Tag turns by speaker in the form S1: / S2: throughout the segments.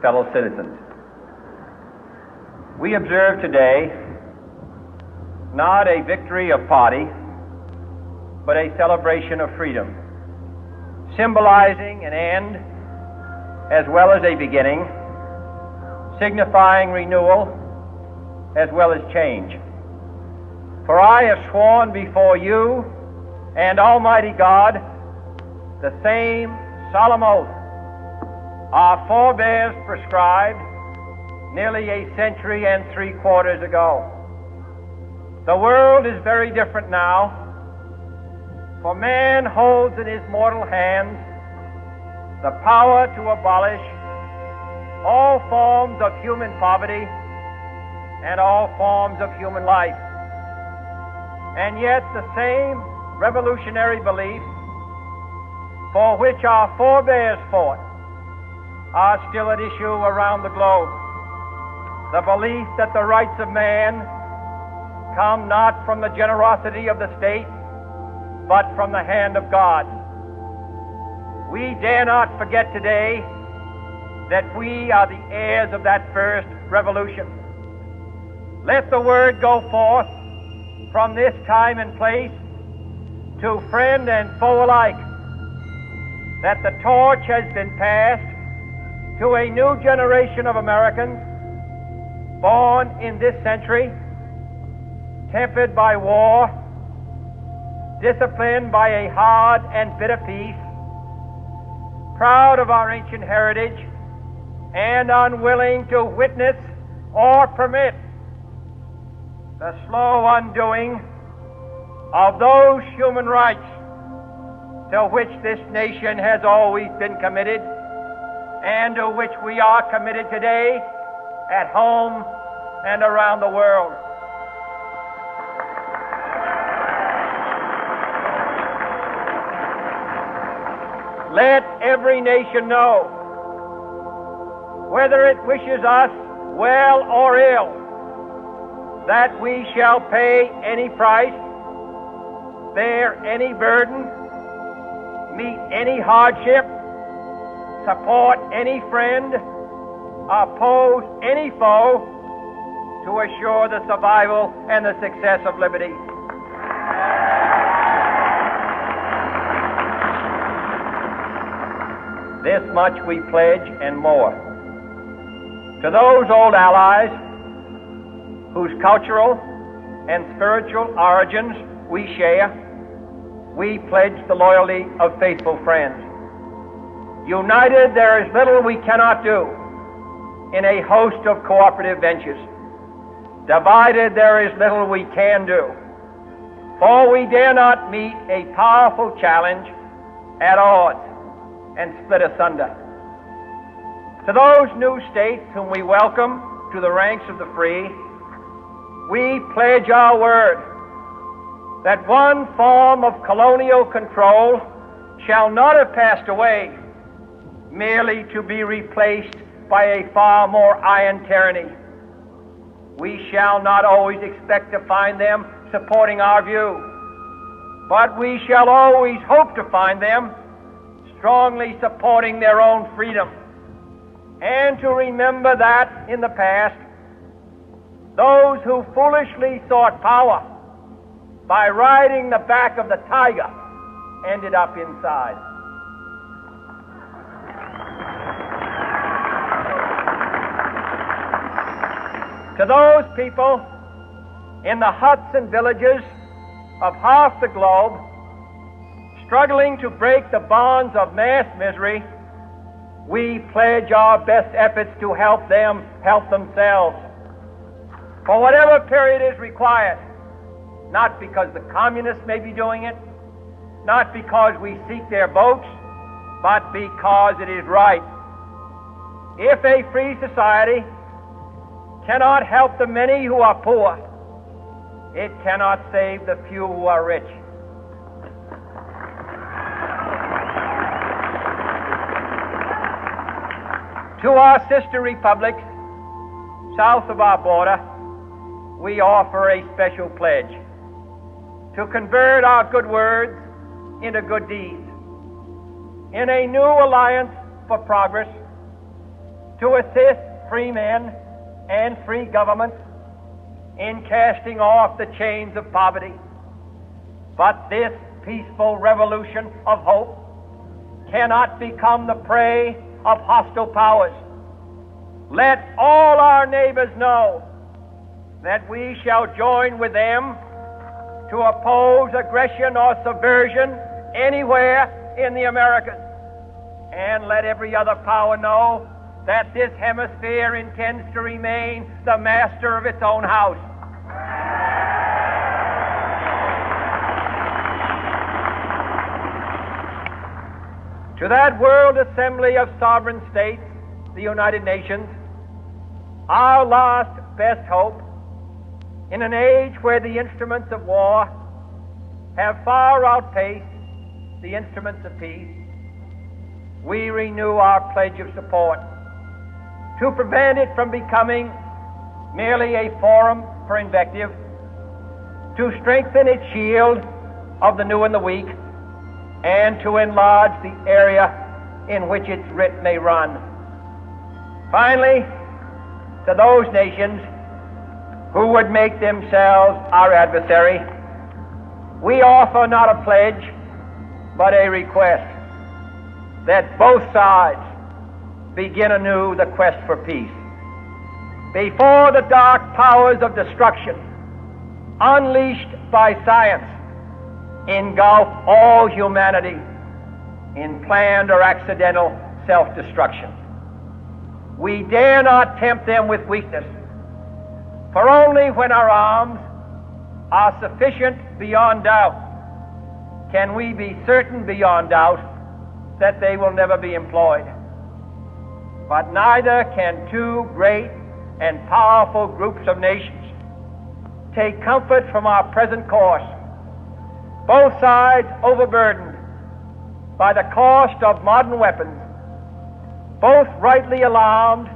S1: fellow citizens. We observe today not a victory of party, but a celebration of freedom, symbolizing an end as well as a beginning, signifying renewal as well as change. For I have sworn before you and Almighty God the same solemn oath our forebears prescribed nearly a century and 3/4 ago. The world is very different now, for man holds in his mortal hands the power to abolish all forms of human poverty and all forms of human life. And yet the same revolutionary beliefs for which our forebears fought are still at issue around the globe. The belief that the rights of man come not from the generosity of the state, but from the hand of God. We dare not forget today that we are the heirs of that first revolution. Let the word go forth from this time and place to friend and foe alike that the torch has been passed to a new generation of Americans born in this century, tempered by war, disciplined by a hard and bitter peace, proud of our ancient heritage, and unwilling to witness or permit the slow undoing of those human rights to which this nation has always been committed and to which we are committed today at home and around the world. Let every nation know, whether it wishes us well or ill, that we shall pay any price, bear any burden, meet any hardship, support any friend, oppose any foe to assure the survival and the success of liberty. This much we pledge and more. To those old allies whose cultural and spiritual origins we share, we pledge the loyalty of faithful friends. United, there is little we cannot do in a host of cooperative ventures. Divided, there is little we can do, for we dare not meet a powerful challenge at odds and split asunder. To those new states whom we welcome to the ranks of the free, we pledge our word that one form of colonial control shall not have passed away, merely to be replaced by a far more iron tyranny. We shall not always expect to find them supporting our view, but we shall always hope to find them strongly supporting their own freedom, and to remember that in the past, those who foolishly sought power by riding the back of the tiger ended up inside. To those people in the huts and villages of half the globe struggling to break the bonds of mass misery, we pledge our best efforts to help them help themselves for whatever period is required, not because the communists may be doing it, not because we seek their votes, but because it is right. If a free society cannot help the many who are poor, it cannot save the few who are rich. To our sister republics south of our border, we offer a special pledge to convert our good words into good deeds in a new alliance for progress, to assist free men and free governments in casting off the chains of poverty. But this peaceful revolution of hope cannot become the prey of hostile powers. Let all our neighbors know that we shall join with them to oppose aggression or subversion anywhere in the Americas. And let every other power know that this hemisphere intends to remain the master of its own house. To that World Assembly of Sovereign States, the United Nations, our last best hope, in an age where the instruments of war have far outpaced the instruments of peace, we renew our pledge of support to prevent it from becoming merely a forum for invective, to strengthen its shield of the new and the weak, and to enlarge the area in which its writ may run. Finally, to those nations who would make themselves our adversary, we offer not a pledge, but a request that both sides begin anew the quest for peace. Before the dark powers of destruction, unleashed by science, engulf all humanity in planned or accidental self-destruction, we dare not tempt them with weakness, for only when our arms are sufficient beyond doubt can we be certain beyond doubt that they will never be employed. But neither can two great and powerful groups of nations take comfort from our present course, both sides overburdened by the cost of modern weapons, both rightly alarmed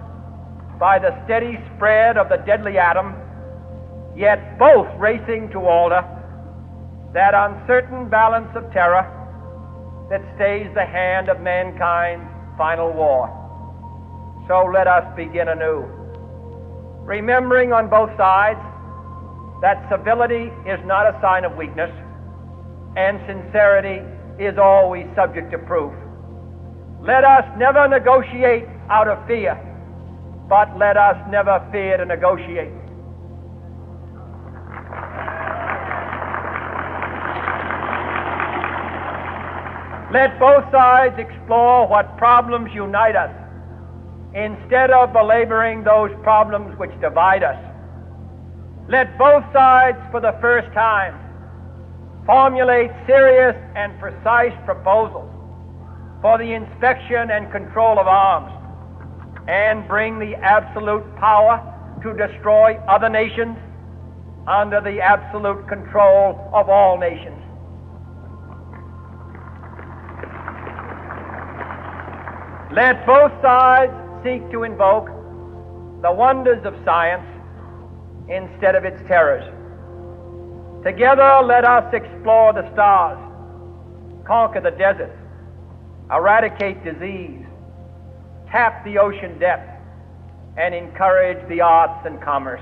S1: by the steady spread of the deadly atom, yet both racing to alter that uncertain balance of terror that stays the hand of mankind's final war. So let us begin anew, remembering on both sides that civility is not a sign of weakness, and sincerity is always subject to proof. Let us never negotiate out of fear, but let us never fear to negotiate. Let both sides explore what problems unite us, instead of belaboring those problems which divide us. Let both sides, for the first time, formulate serious and precise proposals for the inspection and control of arms, and bring the absolute power to destroy other nations under the absolute control of all nations. Let both sides seek to invoke the wonders of science instead of its terrors. Together, let us explore the stars, conquer the deserts, eradicate disease, tap the ocean depths, and encourage the arts and commerce.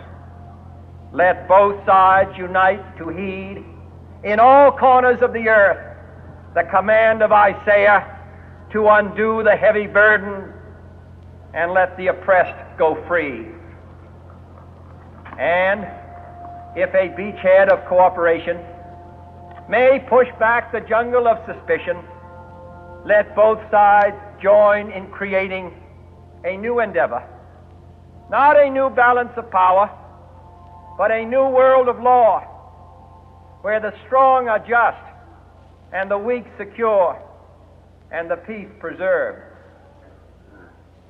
S1: Let both sides unite to heed in all corners of the earth the command of Isaiah to undo the heavy burden and let the oppressed go free. And if a beachhead of cooperation may push back the jungle of suspicion, let both sides join in creating a new endeavor, not a new balance of power, but a new world of law, where the strong are just and the weak secure and the peace preserved.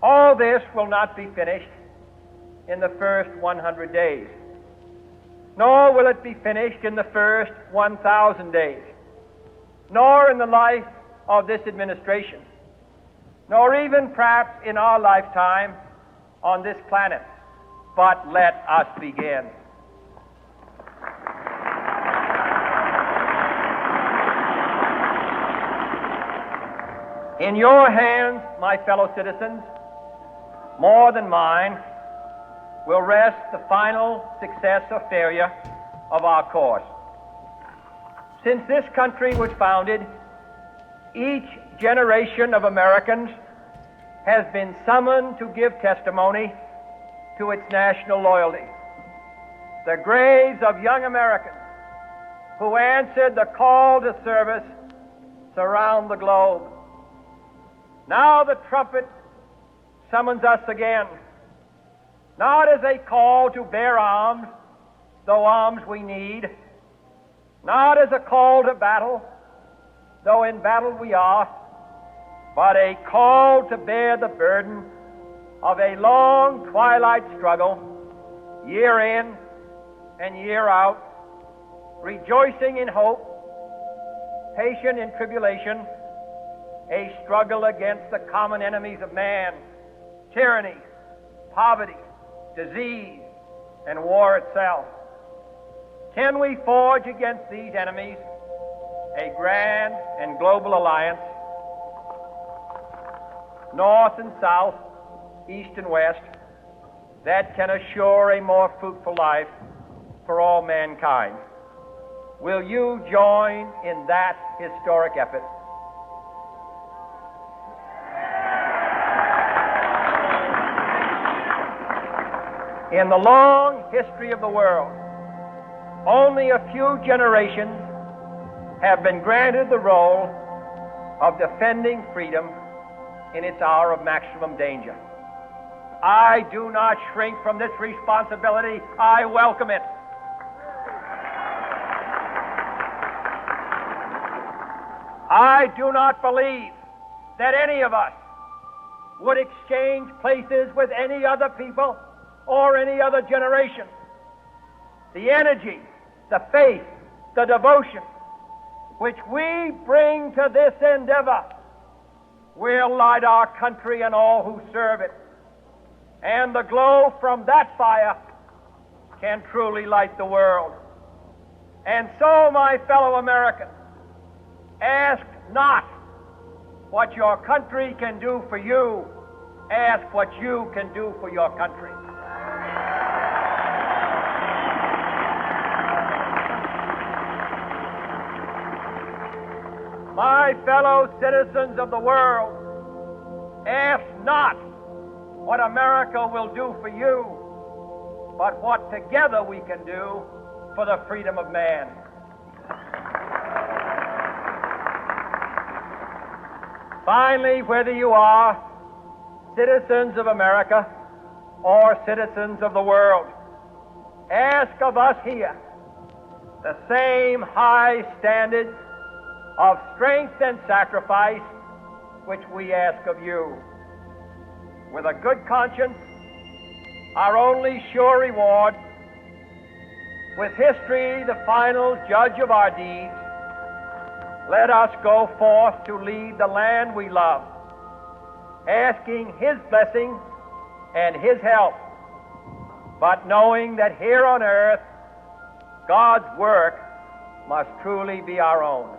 S1: All this will not be finished in the first 100 days, nor will it be finished in the first 1,000 days, nor in the life of this administration, nor even perhaps in our lifetime on this planet. But let us begin. In your hands, my fellow citizens, more than mine, will rest the final success or failure of our course. Since this country was founded, each generation of Americans has been summoned to give testimony to its national loyalty. The graves of young Americans who answered the call to service surround the globe. Now the trumpet summons us again, not as a call to bear arms, though arms we need, not as a call to battle, though in battle we are, but a call to bear the burden of a long twilight struggle, year in and year out, rejoicing in hope, patient in tribulation, a struggle against the common enemies of man, tyranny, poverty, disease, and war itself. Can we forge against these enemies a grand and global alliance, north and south, east and west, that can assure a more fruitful life for all mankind? Will you join in that historic effort? In the long history of the world, only a few generations have been granted the role of defending freedom in its hour of maximum danger. I do not shrink from this responsibility. I welcome it. I do not believe that any of us would exchange places with any other people or any other generation. The energy, the faith, the devotion which we bring to this endeavor will light our country and all who serve it. And the glow from that fire can truly light the world. And so, my fellow Americans, ask not what your country can do for you. Ask what you can do for your country. My fellow citizens of the world, ask not what America will do for you, but what together we can do for the freedom of man. Finally, whether you are citizens of America or citizens of the world, ask of us here the same high standards of strength and sacrifice which we ask of you. With a good conscience, our only sure reward, with history the final judge of our deeds, let us go forth to lead the land we love, asking His blessing and His help, but knowing that here on earth God's work must truly be our own.